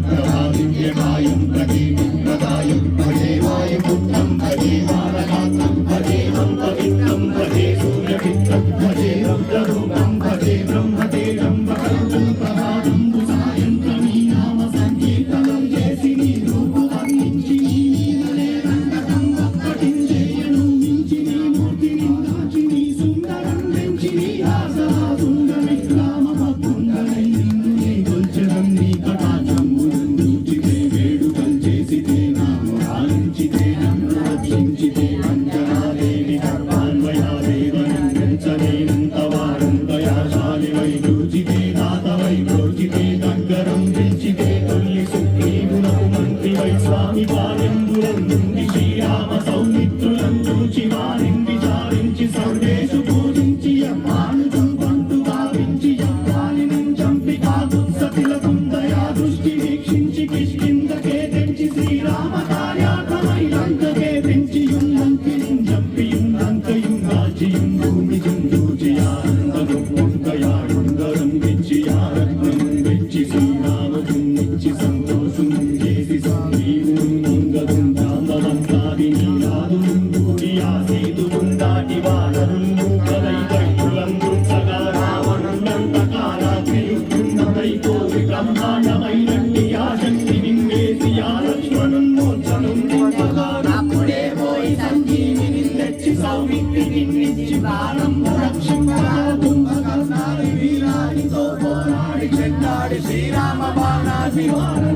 प्रभादिव्यकायं प्रदीप्रदायं भजे वायुपुत्रं भजे बालगात्रं भजे पवित्रं भजे सूर्यमित्रं भजे रुद्ररूपं भजे ब्रह्मतेजं वक्रतुं प्रभातं सायंत्रमी नाम संकीर्तनं చేసి నీ రూపు వర్ణించి నీదనే రంగతం ఒక్కటించేయను మించి నీ మూర్తిని దాచి నీ సుందరం పెంచి నీ ఆసరాసుంద విక్రమ భక్తుండనై నిన్ను నీ గొల్చెదం నీ కటాక్షం ముందుచితే వేడుకలు చేసితే నాము ఆలించితే నన్ను రక్షించితే అంజనాదేవి గర్భాన్వయాదేవనం పెంచలేనంత వారం దయాశాలి వై దూచితే దాతవై ప్రోచితే దగ్గరం పిలిచితే తొల్లి సుగ్రీవునకు మంత్రి వై స్వామి పాలెందులం నుండి శ్రీరామ సౌమిత్రులం చూచి వారిని విచారించి సర్వేషు పూజించి అమ్మానుజం పంటు భావించి అమ్మాని చంపి కాదుత్సతిలకం దయా దృష్టి వీక్షించి కిష్కిందకే తెంచి శ్రీరామ కార్యార్థమై లంకకే తెంచి యుంలంకిని చంపియుం లంకయుం రాజియుం భూమియుం దూచి ఆనందముందయాడుందరం విచ్చి ఆరత్నం వెచ్చి శ్రీరామకుం నిచ్చి సంతోషం చేసి సంజీవుం ముంగదుం చాందవంతాది నీరాదుం కూడి ఆ సేతువుం దాటి వానరుం మూకలై వైపులందుం సగా రావణులంతకాలాగ్నియుద్ధున్నదై కోవి బ్రహ్మాండమైనట్టి ఆ శక్తి నింగేసి ఆ లక్ష్మణుం మోచనుం నింపగా అప్పుడే పోయి సంజీవిని తెచ్చి సౌమిత్రికి నిచ్చి ప్రాణం రక్షించగా కుంభకర్ణాది వీరానితో పోరాడి చెడ్డాడి శ్రీరామ బాణాసి వానరు